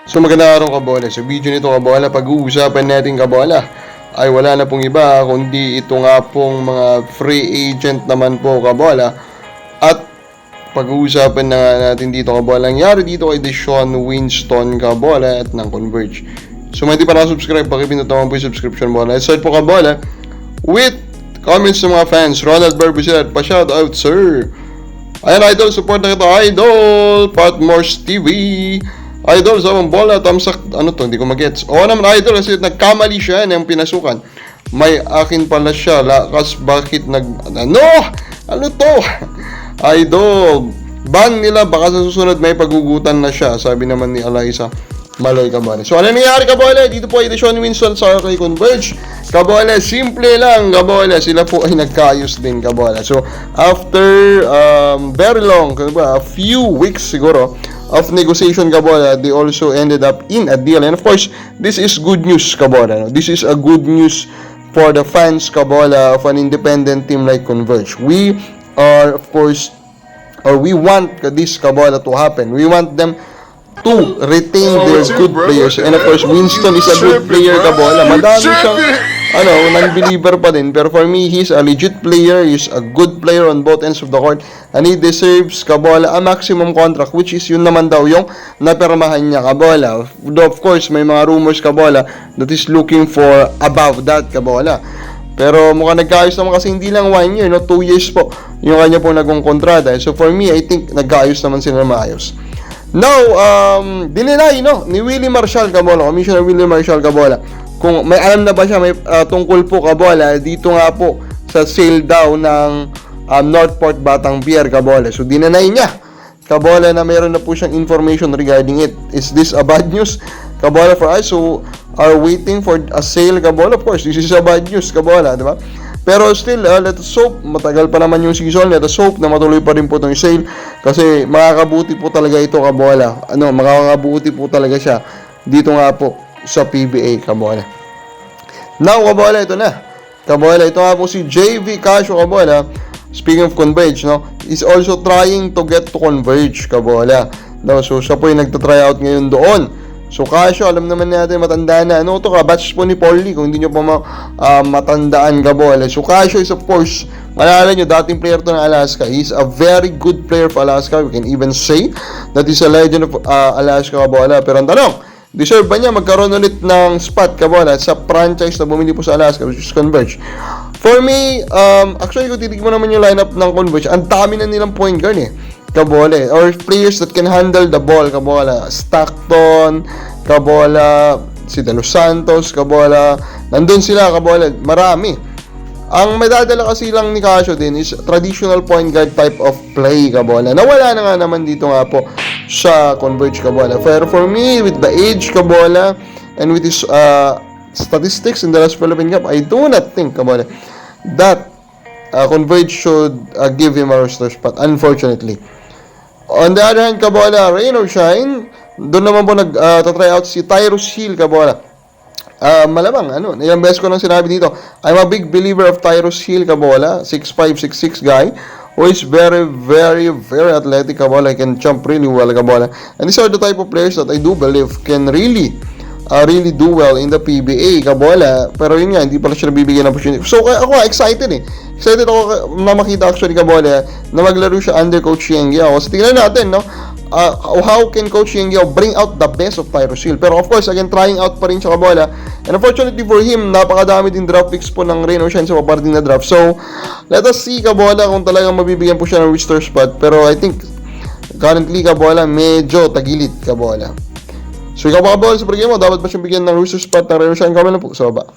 So magandang araw kabola. Sa video nito kabola, pag-uusapan natin kabola ay wala na pong iba kundi ito nga pong mga free agent naman po kabola. At pag-uusapan na nga natin dito kabola, nangyari dito kay Deshaun Winston kabola at ng Converge. So may hindi pa nakasubscribe, pakipindot naman po yung subscription bola. Let's start po kabola with comments ng mga fans. Ronald Barbusier, pa-shoutout sir. Ayan idol, support na kita idol. Patmores TV. Idol, sa bola, tamsak, ano to, hindi ko magets. Oo naman idol, kasi nagkamali siya ng pinasukan. May akin pala siya, lakas bakit ano to? Idol, ban nila, baka sa susunod may pagugutan na siya, sabi naman ni Eliza Maloy kabola. So ano nangyari kabola? Dito po ay Deshaun Winston sa kay Converge. Kabola, simple lang kabola, sila po ay nagkaayos din kabola. So after very long, a few weeks siguro of negotiation kabola, they also ended up in a deal. And of course, this is good news kabola. No? This is a good news for the fans kabola of an independent team like Converge. We are of course, or we want this kabola to happen. We want them to retain their good players. And of course, Winston is a good player kabola. Madami siyang non-believer pa din. Pero for me, he's a legit player. He's a good player on both ends of the court. And he deserves kabola a maximum contract, which is yun naman daw yung napirmahan niya kabola. Though of course, may mga rumors kabola that is looking for above that kabola. Pero mukhang nagkaayos naman kasi hindi lang 1 year, 2 years po yung kanya po nagong kontrata. So for me, I think nagkaayos naman sila maayos. Now, dininay ni Willie Marshall kabola, Commissioner Willie Marshall kabola, kung may alam na ba siya may tungkol po kabola dito nga po sa sale daw ng Northport Batang Pier kabola. So dininay niya kabola na mayroon na po siyang information regarding it. Is this a bad news kabola for us? So are waiting for a sale kabola? Of course, this is a bad news kabola, di ba? Pero still, let us hope, matagal pa naman yung season, let us hope na matuloy pa rin po itong sale kasi makakabuti po talaga ito kabola. Makakabuti po talaga siya dito nga po sa PBA kabola. Now kabola, ito na. Kabola, ito nga po si JV Casio kabola. Speaking of Converge, is also trying to get to Converge kabola. So siya po yung nagta-try out ngayon doon. So Casio, alam naman natin, matanda na. Ito ka, batch po ni Paulie, kung hindi nyo pa matandaan kabola. So Casio is of course, malala nyo, dating player to ng Alaska. He's a very good player for Alaska. We can even say that he's a legend of Alaska kabola. Pero ang tanong, deserve ba niya magkaroon ulit ng spot kabola sa franchise na bumili po sa Alaska, which is Converge? For me, actually kung titignan mo naman yung lineup ng Converge, ang dami na nilang point guard kabola, or players that can handle the ball kabola. Stockton kabola, si De Los Santos kabola, nandun sila kabola, marami. Ang madadala kasi lang ni Casio din is traditional point guard type of play kabola, nawala na nga naman dito nga po sa Converge kabola. Pero for me, with the age kabola and with his statistics in the last Philippine Cup, I do not think kabola that Converge should give him a roster spot, unfortunately. On the other hand kabola, rain or shine, doon naman po nag-try out si Tyrus Hill kabola. Malamang, ilang beses ko nang sinabi dito, I'm a big believer of Tyrus Hill kabola, 6'5", 6'6" guy, who is very, very, very athletic kabola, can jump really well kabola. And these are the type of players that I do believe can really do well in the PBA kabola. Pero yun nga, hindi pala siya nabibigyan ng opportunity. So ako excited Excited ako na makita actually kabola na maglaro siya under Coach Yengyao. So tingnan natin, how can Coach Yengyao bring out the best of Tyrus Hill. Pero of course, again, trying out pa rin siya kabola. And unfortunately for him, napakadami din draft picks po ng rain or shine sa paparating na draft. So, let us see kabola kung talagang mabibigyan po siya ng roster spot. Pero I think, currently kabola, medyo tagilid kabola. So ikaw ba kabola sa pregame mo, dapat ba siyang bigyan ng roster spot ng rain or shine? Comment na po sa baba.